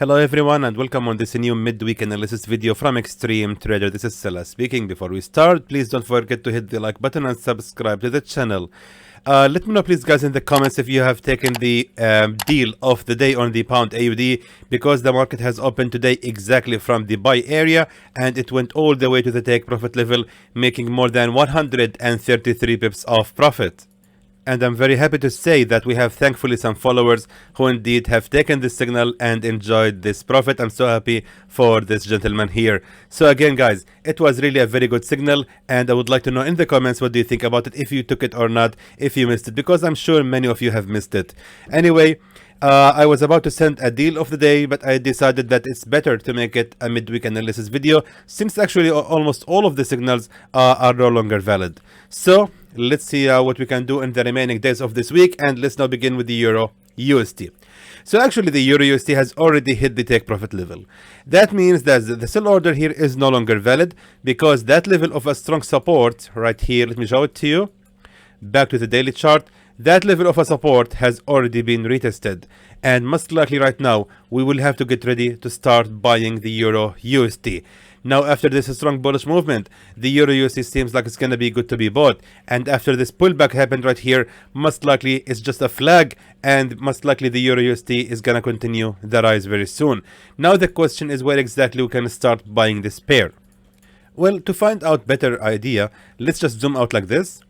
Hello everyone and welcome on this new midweek analysis video from Xtreme Trader. This is Salah speaking. Before we start, please don't forget to hit the like button and subscribe to the channel. Let me know please guys in the comments if you have taken the deal of the day on the pound AUD, because the market has opened today exactly from the buy area and it went all the way to the take profit level, making more than 133 pips of profit. And I'm very happy to say that we have thankfully some followers who indeed have taken this signal and enjoyed this profit. I'm so happy for this gentleman here. So again guys, it was really a very good signal and I would like to know in the comments what do you think about it, if you took it or not, if you missed it, because I'm sure many of you have missed it. Anyway, I was about to send a deal of the day, but I decided that it's better to make it a midweek analysis video since actually almost all of the signals are no longer valid. So let's see what we can do in the remaining days of this week, and let's now begin with the Euro USD. So actually the Euro USD has already hit the take profit level. That means that the sell order here is no longer valid, because that level of a strong support right here, let me show it to you, back to the daily chart, that level of a support has already been retested, and most likely right now we will have to get ready to start buying the Euro USD. Now after this strong bullish movement, the Euro USD seems like it's gonna be good to be bought, and after this pullback happened right here, most likely it's just a flag, and most likely the Euro USD is gonna continue the rise very soon. Now the question is where exactly we can start buying this pair. Well, to find out better idea, let's just zoom out like this.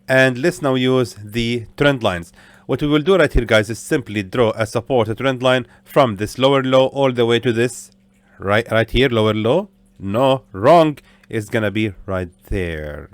And let's now use the trend lines. What we will do right here guys is simply draw a support trend line from this lower low all the way to this right here, lower low. No, wrong, it's gonna be right there.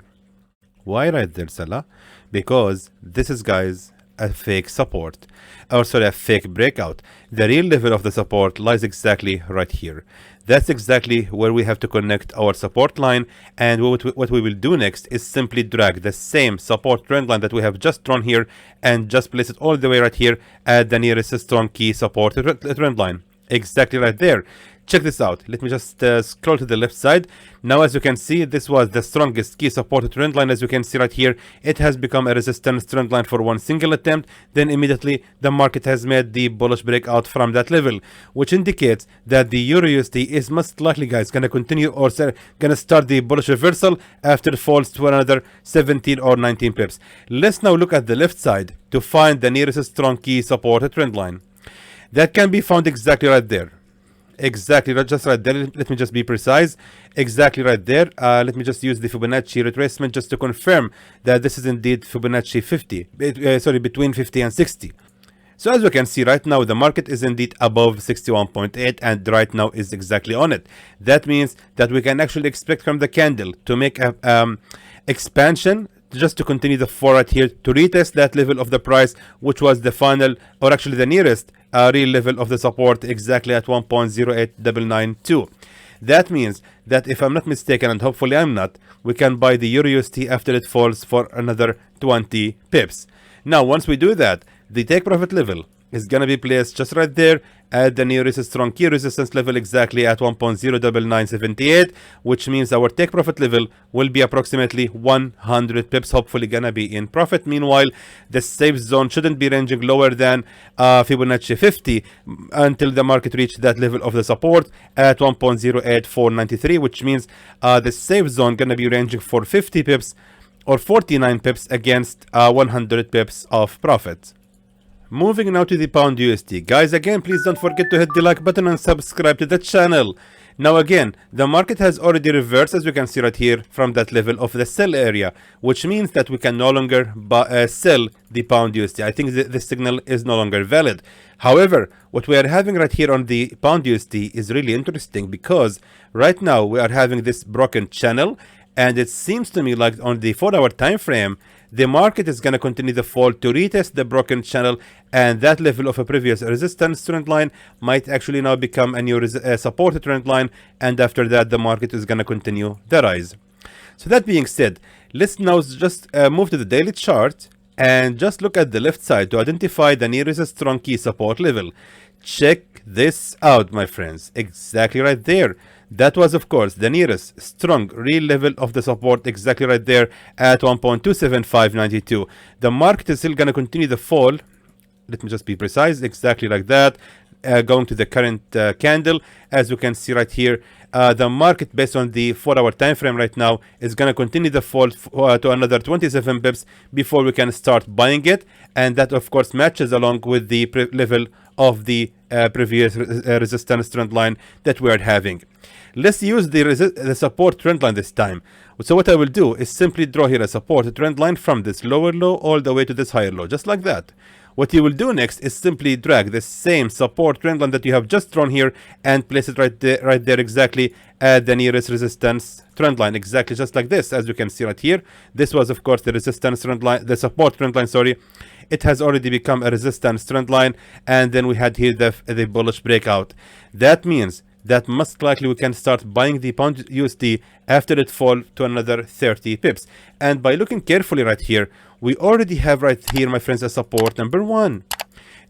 Why right there, Salah? Because this is guys a fake support, or sorry, a fake breakout. The real level of the support lies exactly right here. That's exactly where we have to connect our support line, and what we will do next is simply drag the same support trend line that we have just drawn here and just place it all the way right here at the nearest strong key support trend line. Exactly right there. Check this out. Let me just scroll to the left side. Now as you can see, this was the strongest key support trend line. As you can see right here, it has become a resistance trend line for one single attempt. Then immediately the market has made the bullish breakout from that level, which indicates that the Euro USD is most likely guys gonna continue or gonna start the bullish reversal after it falls to another 17 or 19 pips. Let's now look at the left side to find the nearest strong key support trend line. That can be found exactly right there. Exactly right, just right there. Let me just be precise. Exactly right there. Let me just use the Fibonacci retracement just to confirm that this is indeed Fibonacci 50. Between 50 and 60. So as we can see right now, the market is indeed above 61.8 and right now is exactly on it. That means that we can actually expect from the candle to make a expansion, just to continue the fall right here, to retest that level of the price, which was the final, or actually the nearest real level of the support, exactly at 1.08992. That means that if I'm not mistaken, and hopefully I'm not, we can buy the Euro USD after it falls for another 20 pips. Now once we do that, the take profit level is gonna be placed just right there at the nearest strong key resistance level, exactly at 1.09978, which means our take profit level will be approximately 100 pips, hopefully gonna be in profit. Meanwhile, the safe zone shouldn't be ranging lower than Fibonacci 50 until the market reaches that level of the support at 1.08493, which means the safe zone gonna be ranging for 50 pips or 49 pips against 100 pips of profit. Moving now to the pound USD. Guys, again, please don't forget to hit the like button and subscribe to the channel. Now again, the market has already reversed, as you can see right here, from that level of the sell area, which means that we can no longer sell the pound USD. I think this signal is no longer valid. However, what we are having right here on the pound USD is really interesting, because right now we are having this broken channel, and it seems to me like on the 4-hour time frame, the market is going to continue the fall to retest the broken channel, and that level of a previous resistance trend line might actually now become a new support trend line, and after that the market is going to continue the rise. So that being said, let's now just move to the daily chart and just look at the left side to identify the nearest strong key support level. Check this out, my friends. Exactly right there. That was, of course, the nearest strong real level of the support, exactly right there at 1.27592. The market is still going to continue the fall. Let me just be precise. Exactly like that. going to the current candle. As you can see right here, the market based on the 4-hour time frame right now is going to continue the fall to another 27 pips before we can start buying it, and that of course matches along with the level of the previous resistance trend line that we are having. Let's use the support trend line this time. So what I will do is simply draw here a support trend line from this lower low all the way to this higher low, just like that. What you will do next is simply drag the same support trend line that you have just drawn here and place it right there exactly at the nearest resistance trend line, exactly just like this. As you can see right here, this was of course the resistance trend line, the support trend line, sorry. It has already become a resistance trend line, and then we had here the bullish breakout. That means that most likely we can start buying the pound USD after it fall to another 30 pips. And by looking carefully right here, we already have right here, my friends, a support number 1.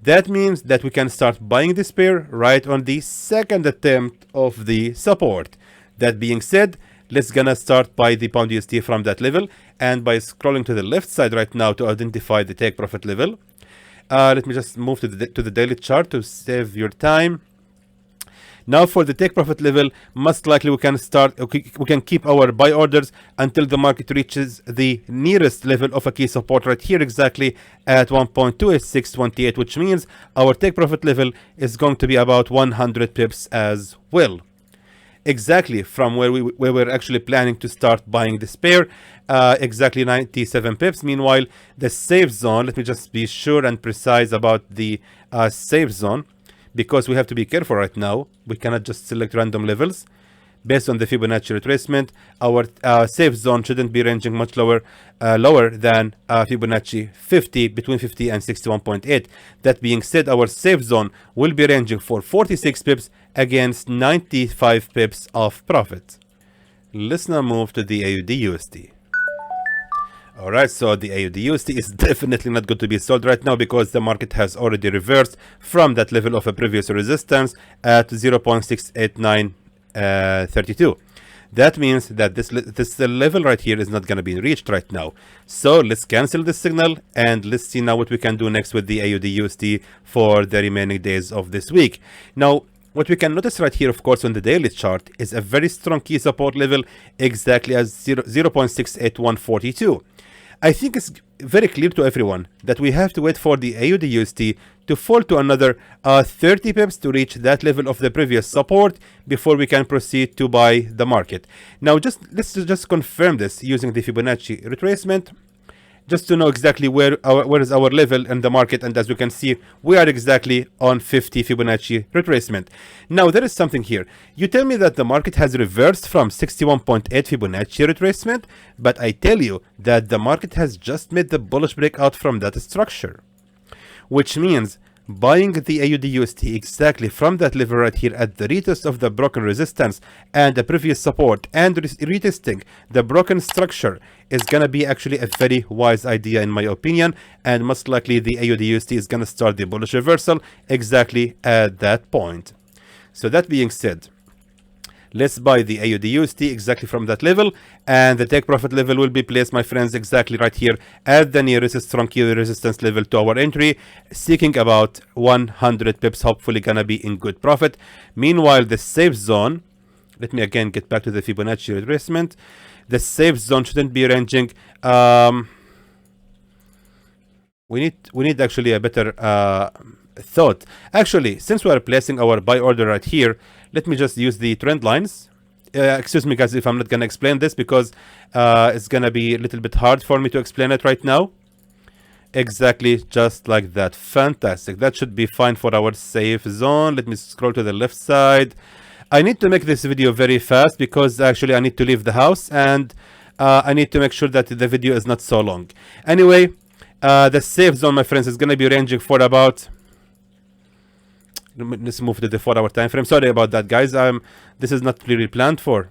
That means that we can start buying this pair right on the second attempt of the support. That being said, let's gonna start by the pound USD from that level, and by scrolling to the left side right now to identify the take profit level. Let me just move to the daily chart to save your time. Now for the take profit level, most likely we can keep our buy orders until the market reaches the nearest level of a key support right here exactly at 1.28628, which means our take profit level is going to be about 100 pips as well. Exactly from where we were actually planning to start buying this pair, exactly 97 pips. Meanwhile, the safe zone, let me just be sure and precise about the safe zone, because we have to be careful right now. We cannot just select random levels. Based on the Fibonacci retracement, our safe zone shouldn't be ranging much lower than Fibonacci 50, between 50 and 61.8. That being said, our safe zone will be ranging for 46 pips against 95 pips of profit. Let's now move to the AUD USD. Alright, so the AUD USD is definitely not good to be sold right now because the market has already reversed from that level of a previous resistance at 0.68932. That means that this level right here is not going to be reached right now. So let's cancel this signal and let's see now what we can do next with the AUD USD for the remaining days of this week. Now, what we can notice right here, of course, on the daily chart is a very strong key support level exactly as 0.68142. I think it's very clear to everyone that we have to wait for the AUD USD to fall to another 30 pips to reach that level of the previous support before we can proceed to buy the market. Now, let's just confirm this using the Fibonacci retracement, just to know exactly where is our level in the market. And as you can see, we are exactly on 50 Fibonacci retracement. Now, there is something here. You tell me that the market has reversed from 61.8 Fibonacci retracement, but I tell you that the market has just made the bullish breakout from that structure, which means buying the AUD USD exactly from that level right here at the retest of the broken resistance and the previous support and retesting the broken structure is gonna be actually a very wise idea in my opinion, and most likely the AUD USD is gonna start the bullish reversal exactly at that point. So that being said, let's buy the AUD USD exactly from that level, and the take profit level will be placed, my friends, exactly right here at the nearest strong key resistance level to our entry, seeking about 100 pips, hopefully gonna be in good profit. Meanwhile, the safe zone, let me again get back to the Fibonacci retracement. The safe zone shouldn't be ranging. We need actually a better thought. Actually, since we are placing our buy order right here, let me just use the trend lines. Excuse me, guys, if I'm not going to explain this because it's going to be a little bit hard for me to explain it right now. Exactly, just like that. Fantastic. That should be fine for our safe zone. Let me scroll to the left side. I need to make this video very fast because actually I need to leave the house, and I need to make sure that the video is not so long. Anyway, the safe zone, my friends, is going to be ranging for about... Let's move to the 4-hour time frame. Sorry about that, guys. This is not really planned for.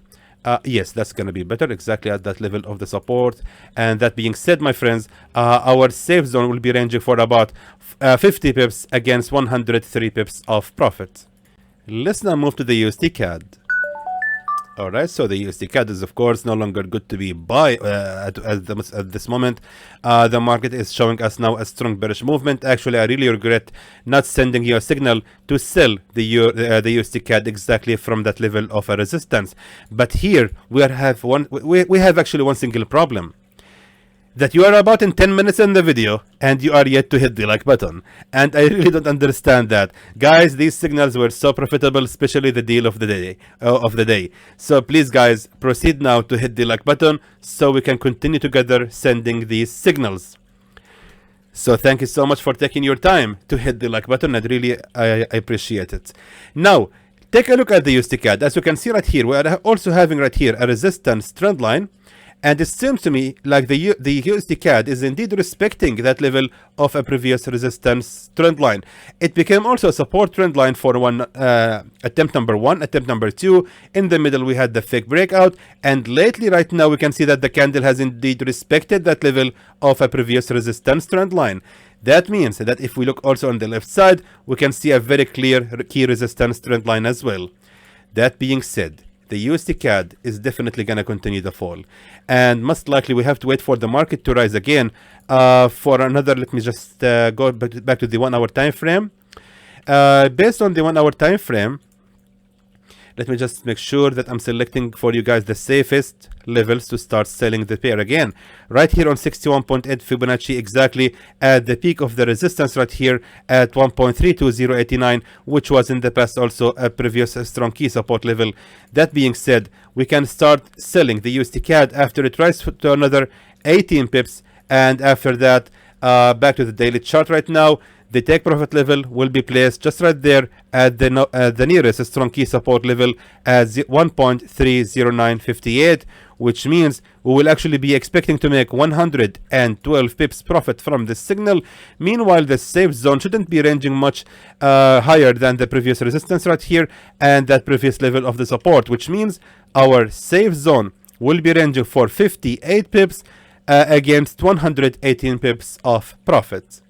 Yes, that's going to be better, exactly at that level of the support. And that being said, my friends, our safe zone will be ranging for about 50 pips against 103 pips of profit. Let's now move to the USD CAD. All right, so the USD CAD is of course no longer good to be buy at this moment. The market is showing us now a strong bearish movement. Actually, I really regret not sending you a signal to sell the USD CAD exactly from that level of a resistance. But here we have actually one single problem. That you are about in 10 minutes in the video and you are yet to hit the like button, and I really don't understand that. Guys, these signals were so profitable, especially the deal of the day. So please guys, proceed now to hit the like button so we can continue together sending these signals. So thank you so much for taking your time to hit the like button. I appreciate it. Now take a look at the USD CAD. As you can see right here, we are also having right here a resistance trend line. And it seems to me like the USD CAD is indeed respecting that level of a previous resistance trend line. It became also a support trend line for attempt number 1, attempt number 2. In the middle, we had the fake breakout. And lately, right now, we can see that the candle has indeed respected that level of a previous resistance trend line. That means that if we look also on the left side, we can see a very clear key resistance trend line as well. That being said, the USD CAD is definitely going to continue the fall, and most likely we have to wait for the market to rise again for another. Let me just go back to the 1 hour time frame. Based on the 1 hour time frame, let me just make sure that I'm selecting for you guys the safest levels to start selling the pair again. Right here on 61.8 Fibonacci, exactly at the peak of the resistance right here at 1.32089, which was in the past also a previous strong key support level. That being said, we can start selling the USD CAD after it rises to another 18 pips, and after that back to the daily chart right now. The take profit level will be placed just right there at the nearest strong key support level at 1.30958, which means we will actually be expecting to make 112 pips profit from this signal. Meanwhile, the safe zone shouldn't be ranging much higher than the previous resistance right here and that previous level of the support, which means our safe zone will be ranging for 58 pips against 118 pips of profit.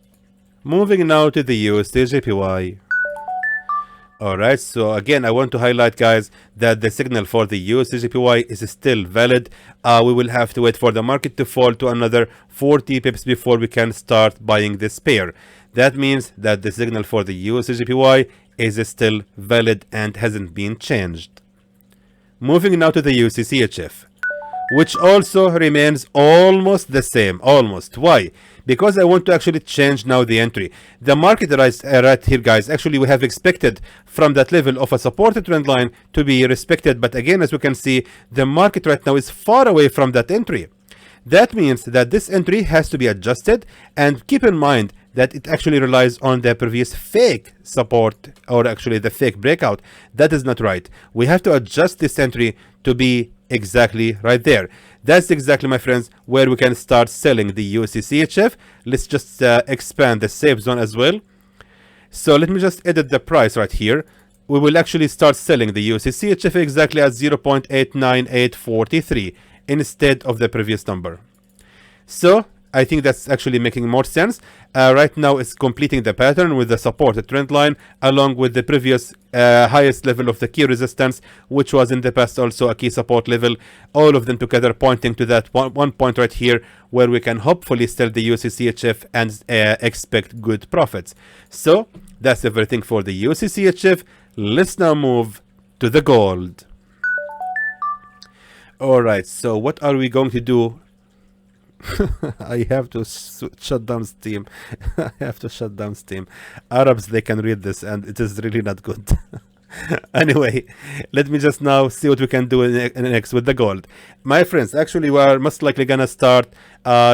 Moving now to the USDJPY. Alright, so again I want to highlight guys that the signal for the USDJPY is still valid. We will have to wait for the market to fall to another 40 pips before we can start buying this pair. That means that the signal for the USDJPY is still valid and hasn't been changed. Moving now to the USDCHF, which also remains almost the same. Almost. Why? Because I want to actually change now the entry. The market right here, guys, actually we have expected from that level of a supported trend line to be respected. But again, as we can see, the market right now is far away from that entry. That means that this entry has to be adjusted, and keep in mind that it actually relies on the previous fake support, or actually the fake breakout. That is not right. We have to adjust this entry to be exactly right there. That's exactly, my friends, where we can start selling the USDCHF. Let's just expand the safe zone as well. So let me just edit the price right here. We will actually start selling the USDCHF exactly at 0.89843 instead of the previous number. So I think that's actually making more sense. Right now it's completing the pattern with the supported trend line along with the previous highest level of the key resistance, which was in the past also a key support level. All of them together pointing to that one point right here where we can hopefully sell the USDCHF and expect good profits. So that's everything for the USDCHF. Let's now move to the gold. Alright, so what are we going to do? I have to shut down Steam. I have to shut down Steam. Arabs, they can read this and it is really not good. Anyway, let me just now see what we can do next with the gold. My friends, actually we are most likely gonna start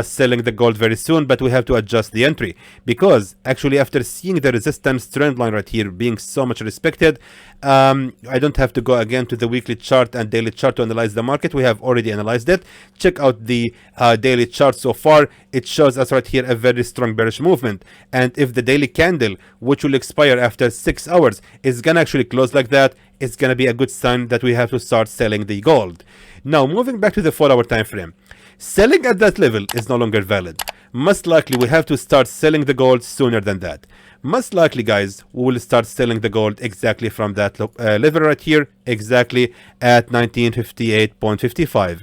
selling the gold very soon, but we have to adjust the entry because actually after seeing the resistance trend line right here being so much respected, I don't have to go again to the weekly chart and daily chart to analyze the market. We have already analyzed it. Check out the daily chart so far. It shows us right here a very strong bearish movement, and if the daily candle, which will expire after 6 hours, is gonna actually close like that, it's gonna be a good sign that we have to start selling the gold. Now moving back to the 4 hour time frame, selling at that level is no longer valid. Most likely we have to start selling the gold sooner than that. most likely, guys, we will start selling the gold exactly from that level right here, exactly at 1958.55.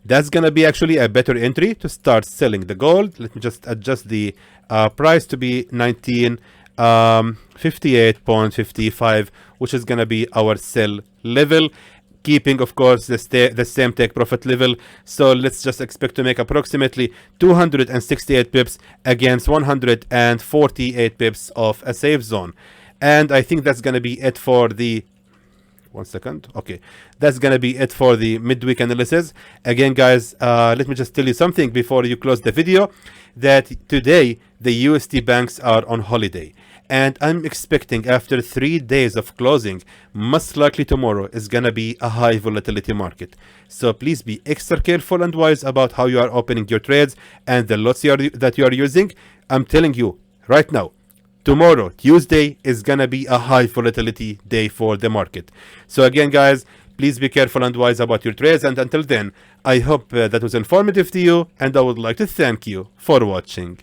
That's gonna be actually a better entry to start selling the gold. Let me just adjust the price to be 1958.55, which is gonna be our sell level, keeping of course the same take profit level. So let's just expect to make approximately 268 pips against 148 pips of a safe zone. And I think that's gonna be it for the okay, that's gonna be it for the midweek analysis. Again, guys, let me just tell you something before you close the video, that today the USD banks are on holiday, and I'm expecting after 3 days of closing, most likely tomorrow is gonna be a high volatility market. So please be extra careful and wise about how you are opening your trades and the lots that you are using. I'm telling you right now, tomorrow, Tuesday, is gonna be a high volatility day for the market. So again, guys, please be careful and wise about your trades. And until then, I hope that was informative to you, and I would like to thank you for watching.